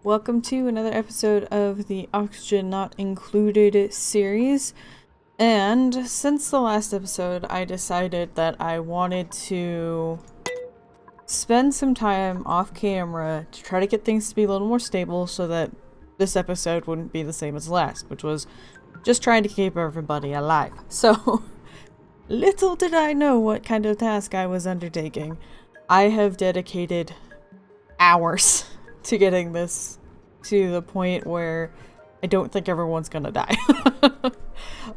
Welcome to another episode of the Oxygen Not Included series. And since the last episode, I decided that I wanted to spend some time off camera to try to get things to be a little more stable so that this episode wouldn't be the same as the last, which was just trying to keep everybody alive. So, little did I know what kind of task I was undertaking. I have dedicated hours to getting this to the point where I don't think everyone's gonna die.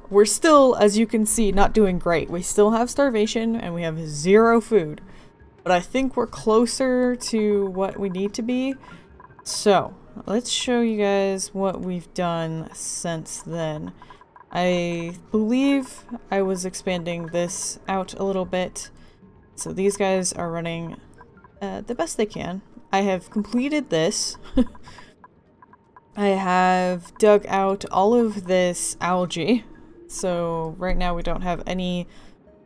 We're still, as you can see, not doing great. We still have starvation and we have zero food. But I think we're closer to what we need to be. So, let's show you guys what we've done since then. I believe I was expanding this out a little bit. So these guys are running the best they can. I have completed this. I have dug out all of this algae. So right now we don't have any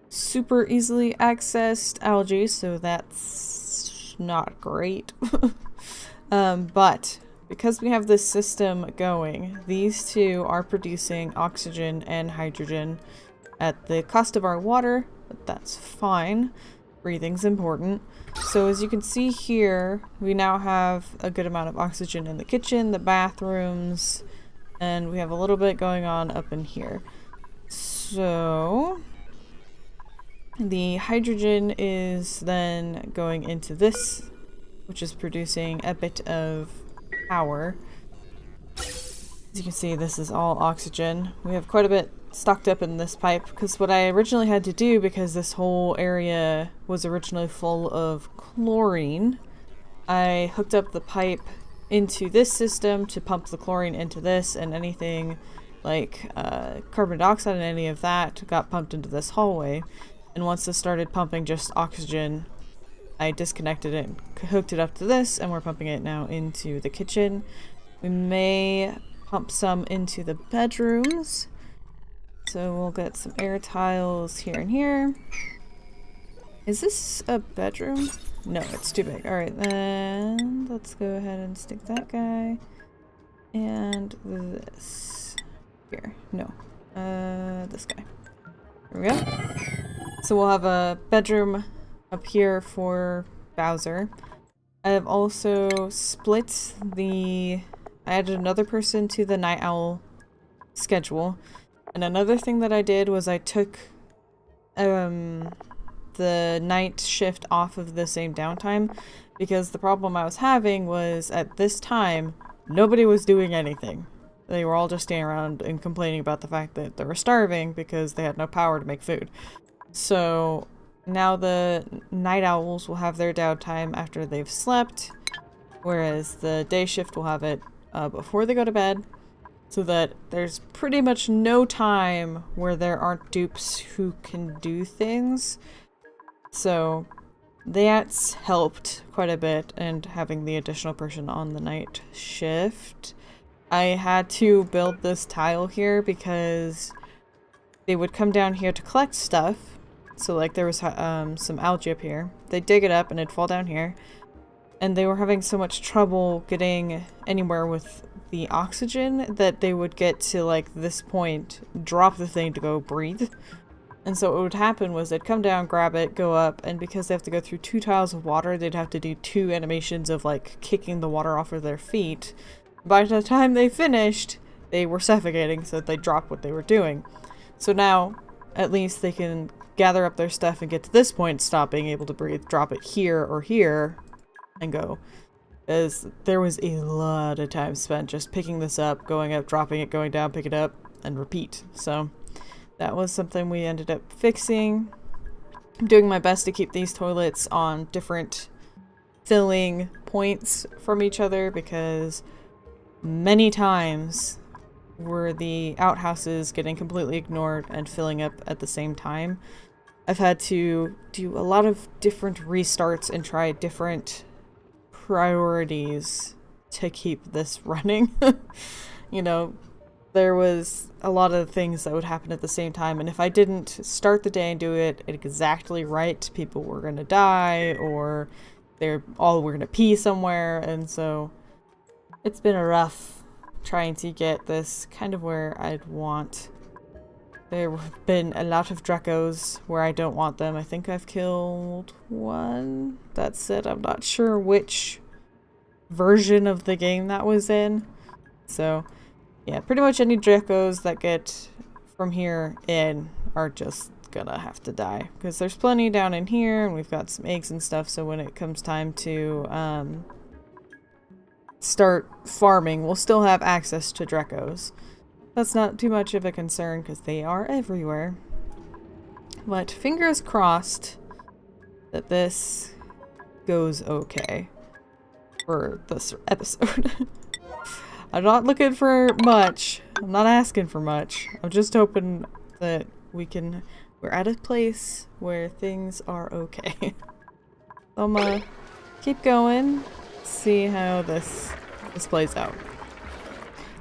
super easily accessed algae, so that's not great. But because we have this system going, these two are producing oxygen and hydrogen at the cost of our water, but that's fine. Breathing's important. So as you can see here, we now have a good amount of oxygen in the kitchen, the bathrooms, and we have a little bit going on up in here. So the hydrogen is then going into this, which is producing a bit of power. As you can see, this is all oxygen. We have quite a bit stocked up in this pipe because what I originally had to do, because this whole area was originally full of chlorine, I hooked up the pipe into this system to pump the chlorine into this, and anything like carbon dioxide and any of that got pumped into this hallway. And once this started pumping just oxygen, I disconnected it and hooked it up to this, and we're pumping it now into the kitchen. We may pump some into the bedrooms. So we'll get some air tiles here and here. Is this a bedroom? No, it's too big. Alright, then let's go ahead and stick that guy. And this. Here. No. This guy. There we go. So we'll have a bedroom up here for Bowser. I have also split the... I added another person to the night owl schedule. And another thing that I did was I took the night shift off of the same downtime, because the problem I was having was at this time nobody was doing anything. They were all just standing around and complaining about the fact that they were starving because they had no power to make food. So now the night owls will have their downtime after they've slept, whereas the day shift will have it before they go to bed. So that there's pretty much no time where there aren't dupes who can do things. So that's helped quite a bit, and having the additional person on the night shift. I had to build this tile here because they would come down here to collect stuff. So like there was some algae up here. They'd dig it up and it'd fall down here. And they were having so much trouble getting anywhere with the oxygen that they would get to like this point, drop the thing to go breathe. And so what would happen was they'd come down, grab it, go up, and because they have to go through 2 tiles of water, they'd have to do 2 animations of like kicking the water off of their feet. By the time they finished, they were suffocating, so they dropped what they were doing. So now, at least they can gather up their stuff and get to this point, stop being able to breathe, drop it here or here, and go. As there was a lot of time spent just picking this up, going up, dropping it, going down, pick it up, and repeat. So that was something we ended up fixing. I'm doing my best to keep these toilets on different filling points from each other, because many times were the outhouses getting completely ignored and filling up at the same time. I've had to do a lot of different restarts and try different priorities to keep this running. You know, there was a lot of things that would happen at the same time, and if I didn't start the day and do it exactly right, people were gonna die, or they're all were gonna pee somewhere, and so It's been a rough trying to get this kind of where I'd want. There have been a lot of Dracos where I don't want them. I think I've killed one. That's it. I'm not sure which version of the game that was in. So, yeah, pretty much any Dracos that get from here in are just gonna have to die. Because there's plenty down in here, and we've got some eggs and stuff, so when it comes time to start farming, we'll still have access to Dracos. That's not too much of a concern because they are everywhere. But fingers crossed that this goes okay for this episode. I'm not looking for much. I'm not asking for much. I'm just hoping that we're at a place where things are okay. So I'm gonna keep going, see how this plays out.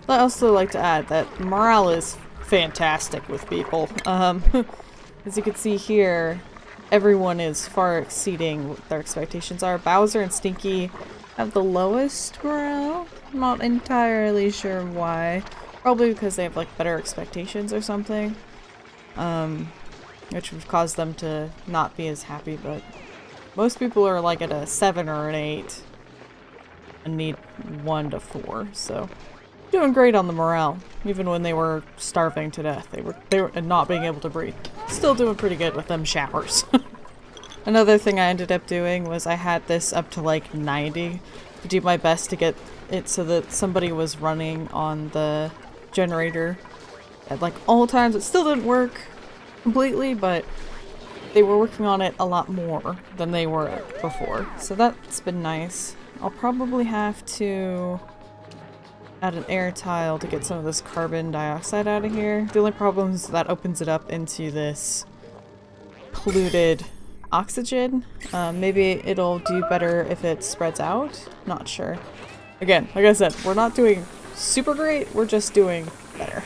I'd also like to add that morale is fantastic with people. As you can see here, everyone is far exceeding what their expectations are. Bowser and Stinky have the lowest morale. I'm not entirely sure why. Probably because they have like better expectations or something. Which would cause them to not be as happy, but most people are like at a 7 or an 8 and need 1 to 4, so doing great on the morale. Even when they were starving to death, they were not being able to breathe. Still doing pretty good with them showers. Another thing I ended up doing was I had this up to like 90 to do my best to get it so that somebody was running on the generator at like all times. It still didn't work completely, but they were working on it a lot more than they were before. So that's been nice. I'll probably have to add an air tile to get some of this carbon dioxide out of here. The only problem is that opens it up into this polluted oxygen. Maybe it'll do better if it spreads out. Not sure. Again, like I said, we're not doing super great, we're just doing better.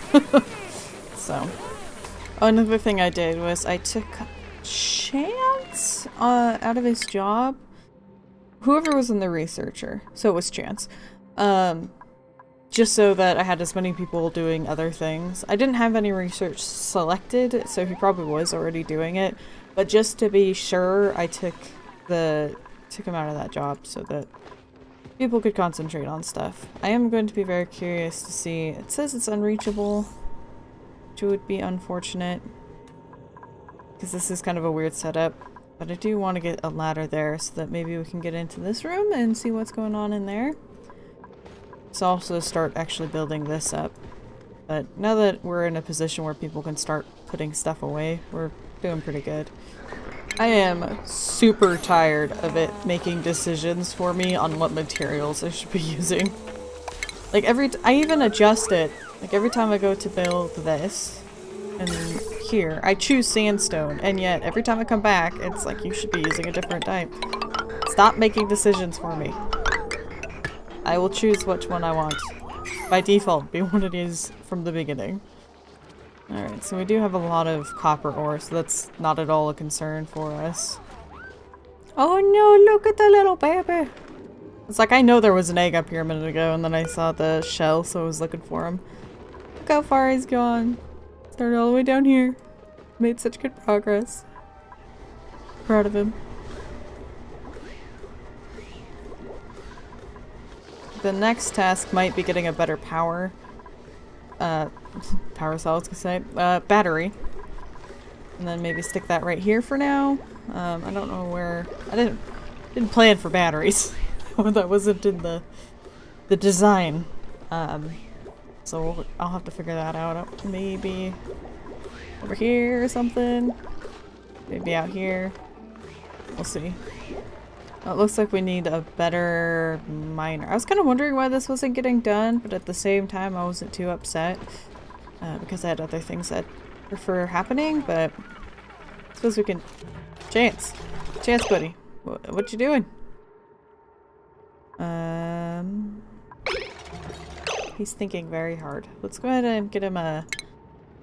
So, another thing I did was I took Chance out of his job. Whoever was in the researcher, so it was Chance. Just so that I had as many people doing other things. I didn't have any research selected, so he probably was already doing it. But just to be sure, I took him out of that job so that people could concentrate on stuff. I am going to be very curious to see. It says it's unreachable, which would be unfortunate because this is kind of a weird setup. But I do want to get a ladder there so that maybe we can get into this room and see what's going on in there. Let's also start actually building this up. But now that we're in a position where people can start putting stuff away, we're doing pretty good. I am super tired of it making decisions for me on what materials I should be using. Like I even adjust it. Like every time I go to build this, and here, I choose sandstone, and yet every time I come back, it's like you should be using a different type. Stop making decisions for me. I will choose which one I want. By default, be what it is from the beginning. Alright, so we do have a lot of copper ore, so that's not at all a concern for us. Oh no, look at the little baby! It's like I know there was an egg up here a minute ago, and then I saw the shell, so I was looking for him. Look how far he's gone. Started all the way down here. Made such good progress. Proud of him. The next task might be getting a better power cell, I was gonna say, battery. And then maybe stick that right here for now. I don't know where, I didn't plan for batteries. That wasn't in the design. So I'll have to figure that out. Maybe over here or something. Maybe out here. We'll see. Well, it looks like we need a better miner. I was kind of wondering why this wasn't getting done, but at the same time I wasn't too upset because I had other things that I prefer happening, but I suppose we can... Chance, buddy. What you doing? He's thinking very hard. Let's go ahead and give him a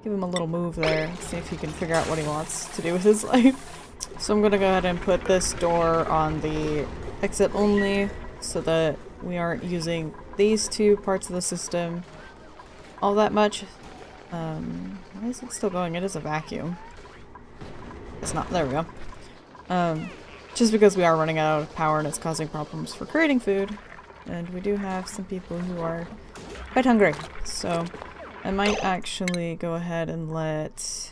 little move there and see if he can figure out what he wants to do with his life. So I'm gonna go ahead and put this door on the exit only so that we aren't using these two parts of the system all that much. Why is it still going? It is a vacuum. It's not. There we go. Just because we are running out of power and it's causing problems for creating food. And we do have some people who are quite hungry. So I might actually go ahead and let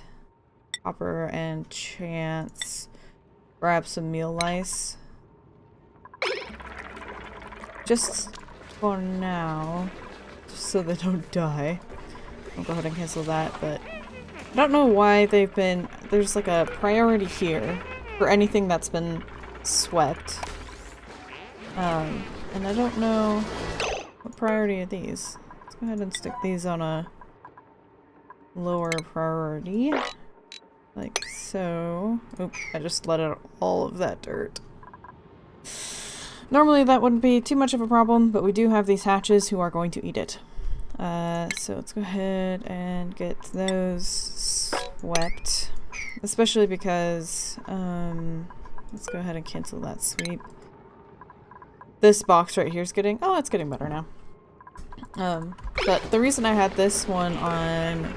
Hopper and Chance grab some meal lice. Just for now. Just so they don't die. I'll go ahead and cancel that, but I don't know why they've been... There's like a priority here for anything that's been swept. And I don't know what priority are these. Let's go ahead and stick these on a lower priority. Like so. Oop, I just let out all of that dirt. Normally that wouldn't be too much of a problem, but we do have these hatches who are going to eat it. So let's go ahead and get those swept. Especially because, let's go ahead and cancel that sweep. This box right here is getting, oh, it's getting better now. But the reason I had this one on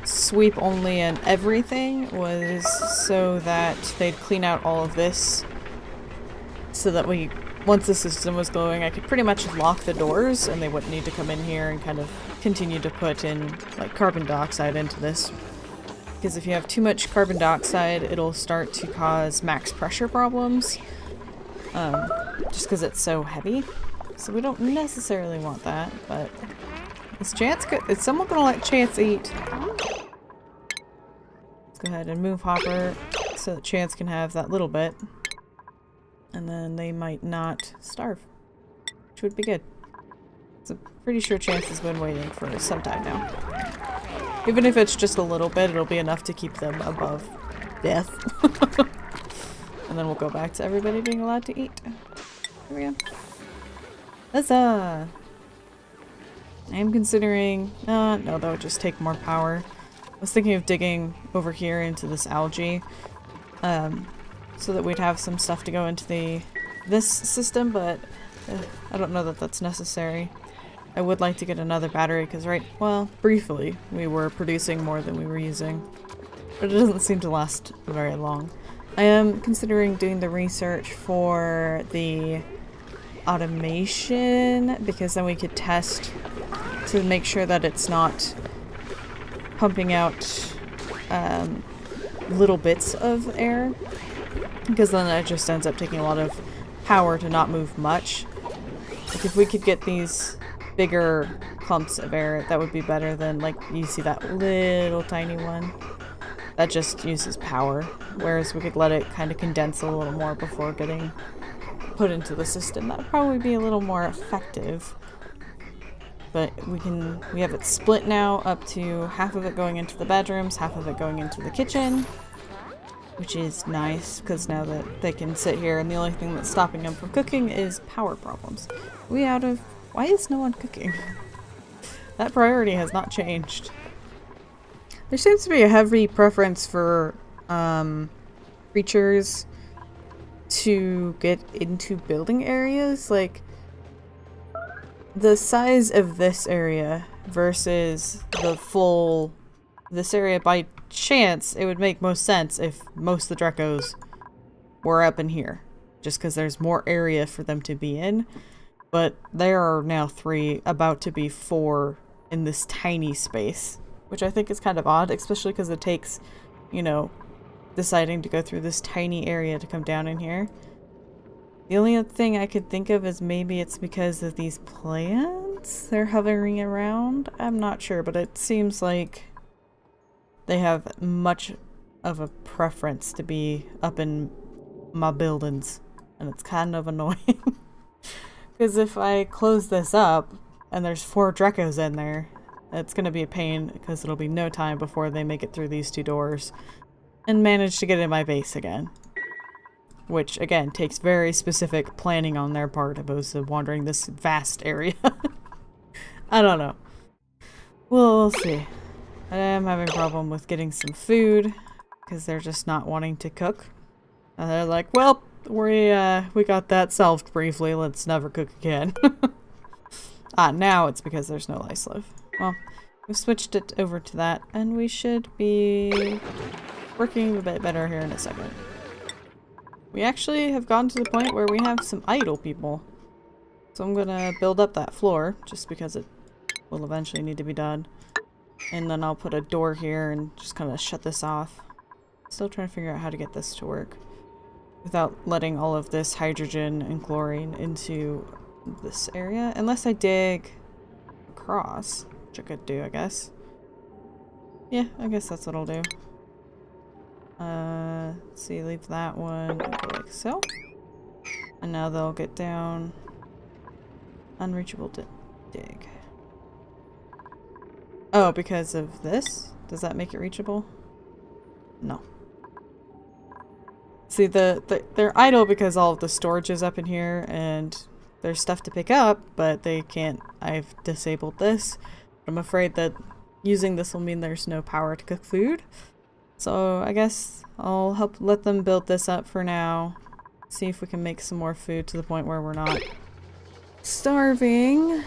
sweep only and everything was so that they'd clean out all of this. So that once the system was going, I could pretty much lock the doors and they wouldn't need to come in here and kind of continue to put in like carbon dioxide into this. Because if you have too much carbon dioxide, it'll start to cause max pressure problems. Just because it's so heavy. So we don't necessarily want that, but is someone gonna let Chance eat? Let's go ahead and move Hopper so that Chance can have that little bit. And then they might not starve, which would be good. So I'm pretty sure Chance has been waiting for some time now. Even if it's just a little bit, it'll be enough to keep them above death. And then we'll go back to everybody being allowed to eat. Here we go. Huzzah! I am considering... no, that would just take more power. I was thinking of digging over here into this algae. So that we'd have some stuff to go into this system, but I don't know that that's necessary. I would like to get another battery because briefly we were producing more than we were using. But it doesn't seem to last very long. I am considering doing the research for the automation because then we could test to make sure that it's not pumping out little bits of air, because then it just ends up taking a lot of power to not move much. Like if we could get these bigger clumps of air, that would be better than, like, you see that little tiny one that just uses power, whereas we could let it kind of condense a little more before getting put into the system. That would probably be a little more effective. But we have it split now up to half of it going into the bedrooms, half of it going into the kitchen, which is nice because now that they can sit here and the only thing that's stopping them from cooking is power problems. Why is no one cooking? That priority has not changed. There seems to be a heavy preference for creatures to get into building areas. Like, the size of this area versus this area, by chance, it would make most sense if most of the Drekos were up in here. Just because there's more area for them to be in. But there are now 3, about to be 4 in this tiny space. Which I think is kind of odd, especially because it takes, deciding to go through this tiny area to come down in here. The only other thing I could think of is maybe it's because of these plants they're hovering around. I'm not sure, but it seems like they have much of a preference to be up in my buildings. And it's kind of annoying. Because if I close this up and there's 4 Drekos in there, it's going to be a pain because it'll be no time before they make it through these 2 doors and manage to get in my base again. Which, again, takes very specific planning on their part opposed to wandering this vast area. I don't know. We'll see. I am having a problem with getting some food because they're just not wanting to cook. And they're like, well, we got that solved briefly. Let's never cook again. Ah, now it's because there's no lice left. Well, we've switched it over to that, and we should be working a bit better here in a second. We actually have gotten to the point where we have some idle people. So I'm gonna build up that floor, just because it will eventually need to be done. And then I'll put a door here and just kind of shut this off. Still trying to figure out how to get this to work without letting all of this hydrogen and chlorine into this area. Unless I dig across, which I could do, I guess. Yeah, I guess that's what I'll do. Let's see, leave that one and go like so. And now they'll get down. Unreachable to dig. Oh, because of this? Does that make it reachable? No. See, they're idle because all of the storage is up in here and there's stuff to pick up, but they can't. I've disabled this. I'm afraid that using this will mean there's no power to cook food. So I guess I'll help let them build this up for now. See if we can make some more food to the point where we're not starving.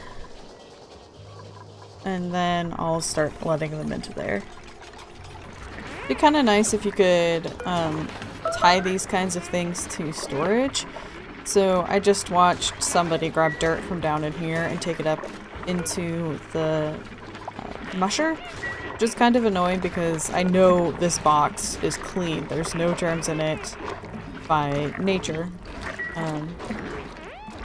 And then I'll start letting them into there. It'd be kind of nice if you could tie these kinds of things to storage. So I just watched somebody grab dirt from down in here and take it up into the musher, which is kind of annoying because I know this box is clean. There's no germs in it by nature.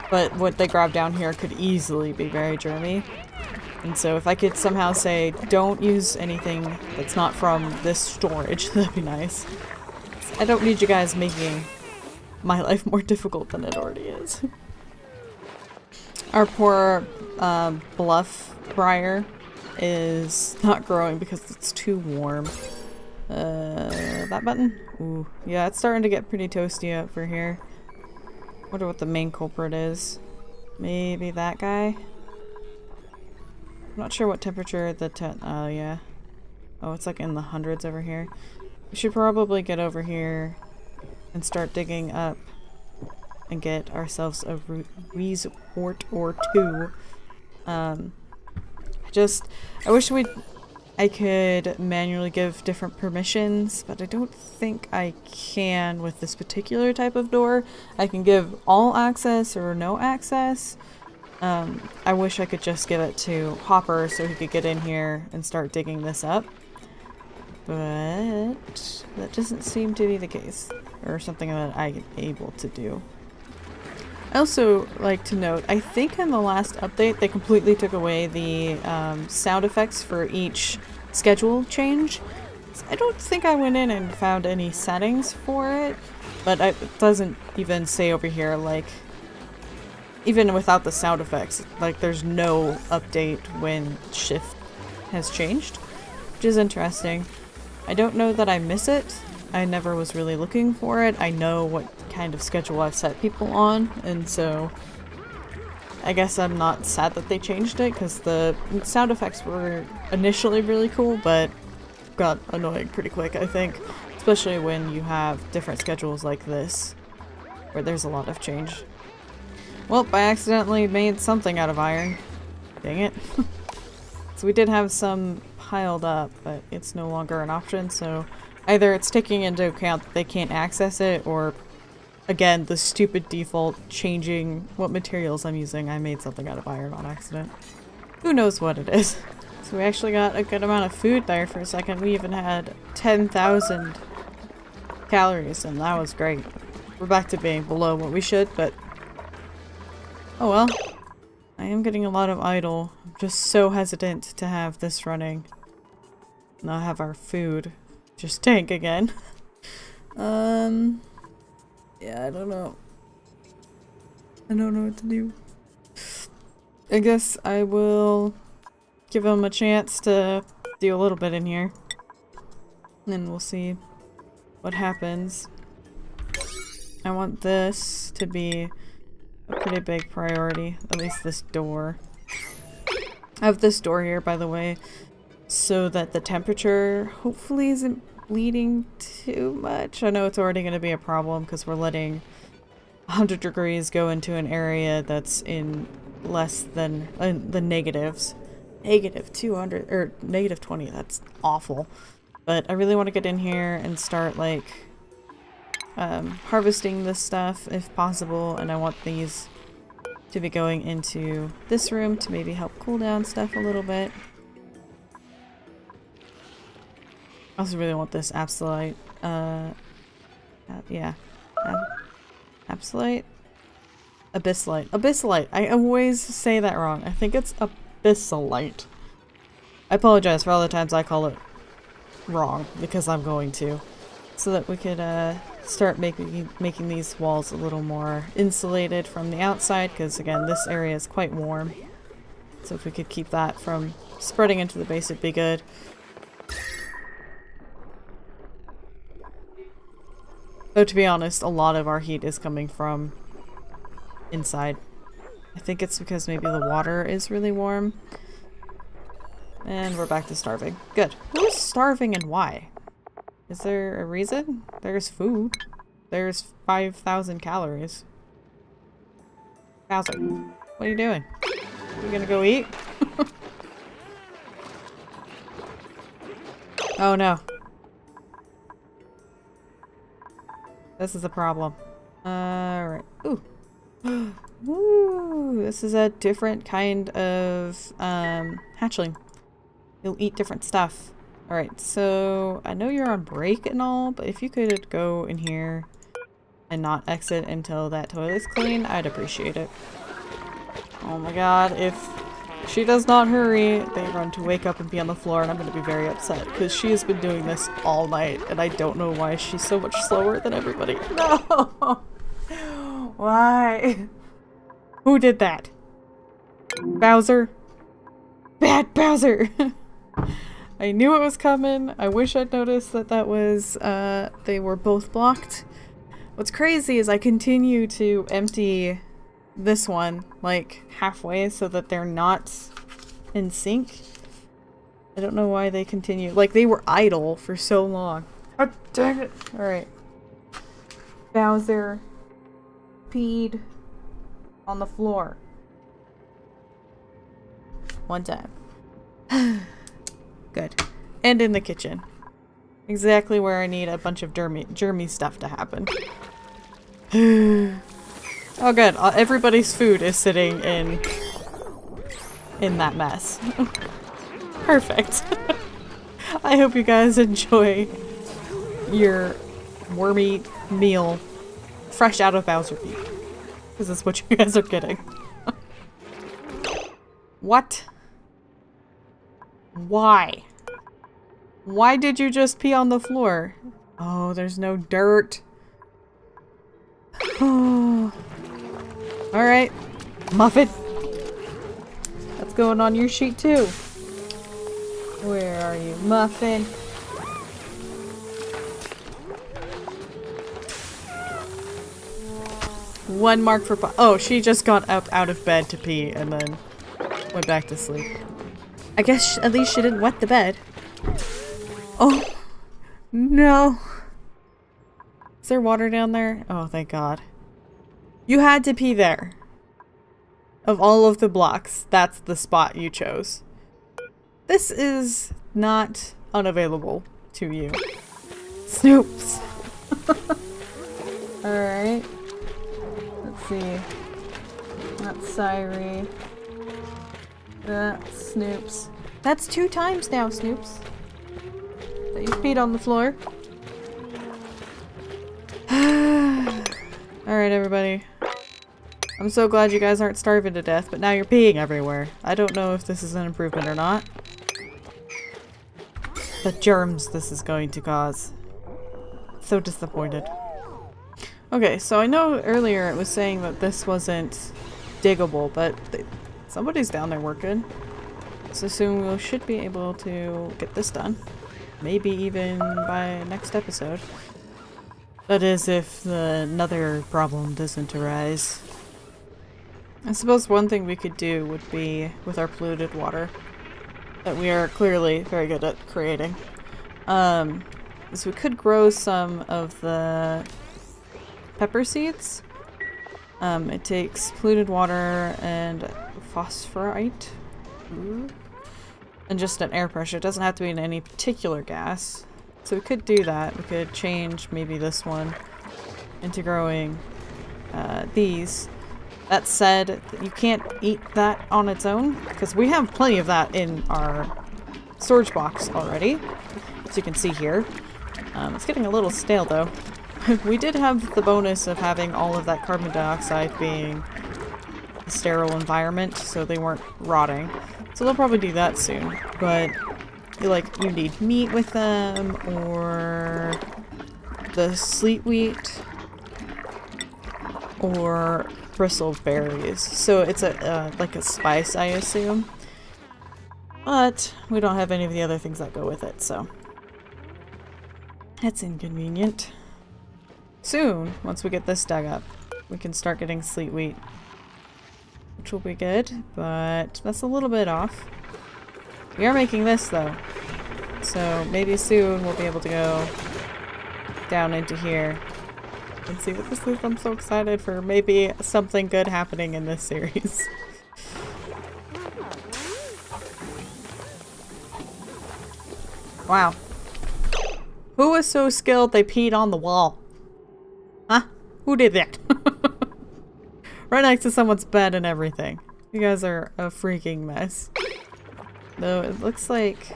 But what they grab down here could easily be very germy. And so if I could somehow say, don't use anything that's not from this storage, that'd be nice. I don't need you guys making my life more difficult than it already is. Our poor bluff briar is not growing because it's too warm. That button? Ooh, yeah, it's starting to get pretty toasty over here. Wonder what the main culprit is. Maybe that guy? I'm not sure what temperature the oh yeah. Oh, it's like in the hundreds over here. We should probably get over here and start digging up and get ourselves a resort or two. I wish I could manually give different permissions, but I don't think I can with this particular type of door. I can give all access or no access. I wish I could just give it to Hopper so he could get in here and start digging this up. But that doesn't seem to be the case, or something that I'm able to do. I also like to note, I think in the last update they completely took away the sound effects for each schedule change. I don't think I went in and found any settings for it, but it doesn't even say over here, like, even without the sound effects, like there's no update when shift has changed, which is interesting. I don't know that I miss it. I never was really looking for it. I know what kind of schedule I've set people on, and so I guess I'm not sad that they changed it, because the sound effects were initially really cool, but got annoying pretty quick, I think. Especially when you have different schedules like this, where there's a lot of change. Well, I accidentally made something out of iron. Dang it. So we did have some piled up, but it's no longer an option, so either it's taking into account that they can't access it, or again, the stupid default changing what materials I'm using. I made something out of iron on accident. Who knows what it is. So we actually got a good amount of food there for a second. We even had 10,000 calories, and that was great. We're back to being below what we should, but oh well. I am getting a lot of idle. I'm just so hesitant to have this running. Now have our food just tank again. Yeah, I don't know. I don't know what to do. I guess I will give them a chance to do a little bit in here. And then we'll see what happens. I want this to be a pretty big priority, at least this door. I have this door here, by the way, so that the temperature hopefully isn't bleeding too much. I know it's already going to be a problem because we're letting 100 degrees go into an area that's in less than the negatives. Negative 200 or negative 20, that's awful. But I really want to get in here and start like harvesting this stuff if possible, and I want these to be going into this room to maybe help cool down stuff a little bit. I also really want this absolute yeah. Absolute? Abyssalite. Abyssalite. I always say that wrong. I think it's abyssalite. I apologize for all the times I call it wrong, because I'm going to. So that we could start making these walls a little more insulated from the outside, because again, this area is quite warm. So if we could keep that from spreading into the base, it'd be good. Though to be honest, a lot of our heat is coming from inside. I think it's because maybe the water is really warm. And we're back to starving. Good. Who's starving and why? Is there a reason? There's food. There's 5,000 calories. Bowser, what are you doing? You gonna go eat? Oh no. This is a problem. Alright. Ooh. Woo! This is a different kind of hatchling. You'll eat different stuff. Alright, so I know you're on break and all, but if you could go in here and not exit until that toilet's clean, I'd appreciate it. Oh my god, if she does not hurry, they run to wake up and be on the floor, and I'm going to be very upset because she has been doing this all night and I don't know why she's so much slower than everybody. No! Why? Who did that? Bowser? Bad Bowser! I knew it was coming. I wish I'd noticed that that was, they were both blocked. What's crazy is I continue to empty this one, like, halfway so that they're not in sync. I don't know why they continue. Like, they were idle for so long. God dang it. Alright. Bowser peed on the floor. One time. Good. And in the kitchen. Exactly where I need a bunch of germy stuff to happen. Oh good, everybody's food is sitting in that mess. Perfect. I hope you guys enjoy your wormy meal fresh out of Bowser Peak. Because that's what you guys are getting. What? Why? Why did you just pee on the floor? Oh, there's no dirt. Alright. Muffin. That's going on your sheet too. Where are you, Muffin? One mark for oh, she just got up out of bed to pee and then went back to sleep. I guess at least she didn't wet the bed. Oh, no. Is there water down there? Oh, thank God. You had to pee there. Of all of the blocks, that's the spot you chose. This is not unavailable to you. Snoops. Alright. Let's see. That's Syrie. That's Snoops. That's 2 times now, Snoops. That you've peed on the floor. Alright, everybody. I'm so glad you guys aren't starving to death, but now you're peeing everywhere. I don't know if this is an improvement or not. The germs this is going to cause. So disappointed. Okay, so I know earlier it was saying that this wasn't diggable, but somebody's down there working. So soon we should be able to get this done. Maybe even by next episode. That is, if the nether problem doesn't arise. I suppose one thing we could do would be with our polluted water that we are clearly very good at creating. Is we could grow some of the pepper seeds It takes polluted water and phosphorite. And just an air pressure. It doesn't have to be in any particular gas. So we could do that. We could change maybe this one into growing these. That said, you can't eat that on its own, because we have plenty of that in our storage box already, as you can see here. It's getting a little stale though. We did have the bonus of having all of that carbon dioxide being a sterile environment, so they weren't rotting. So they'll probably do that soon, but you need meat with them, or the sleet wheat, or bristle berries. So it's like a spice, I assume. But we don't have any of the other things that go with it, so that's inconvenient. Soon, once we get this dug up, we can start getting sleet wheat, which will be good, but that's a little bit off. We are making this though, so maybe soon we'll be able to go down into here and see what this is. I'm so excited for maybe something good happening in this series. Wow. Who was so skilled they peed on the wall? Huh? Who did that? Right next to someone's bed and everything. You guys are a freaking mess. Though it looks like...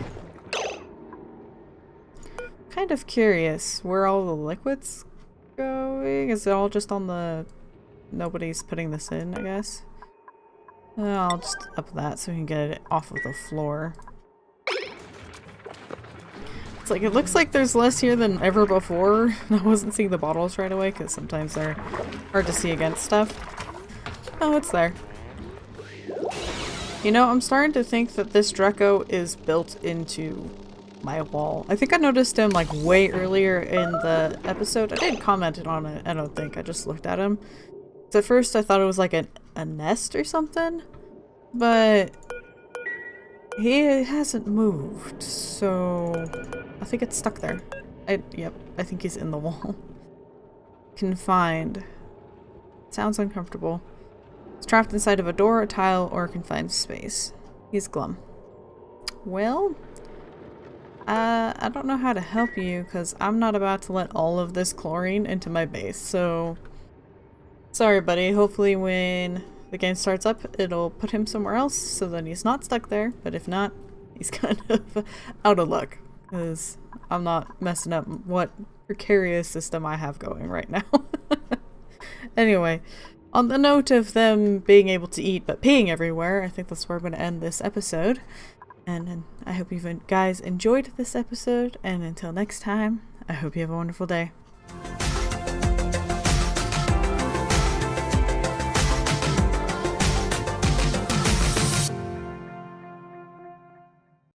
kind of curious where all the liquids going. Is it all just on the... nobody's putting this in, I guess? I'll just up that so we can get it off of the floor. It's like, it looks like there's less here than ever before. I wasn't seeing the bottles right away because sometimes they're hard to see against stuff. Oh, it's there. You know, I'm starting to think that this Draco is built into my wall. I think I noticed him like way earlier in the episode. I didn't comment on it, I don't think. I just looked at him. So at first I thought it was like a nest or something, but he hasn't moved, so I think it's stuck there. Yep, I think he's in the wall. Confined. Sounds uncomfortable. It's trapped inside of a door, a tile, or a confined space. He's glum. Well, I don't know how to help you because I'm not about to let all of this chlorine into my base, so sorry buddy. Hopefully when the game starts up it'll put him somewhere else so then he's not stuck there, but if not, he's kind of out of luck because I'm not messing up what precarious system I have going right now. Anyway, on the note of them being able to eat but peeing everywhere, I think that's where I'm going to end this episode. And I hope you guys enjoyed this episode, and until next time, I hope you have a wonderful day.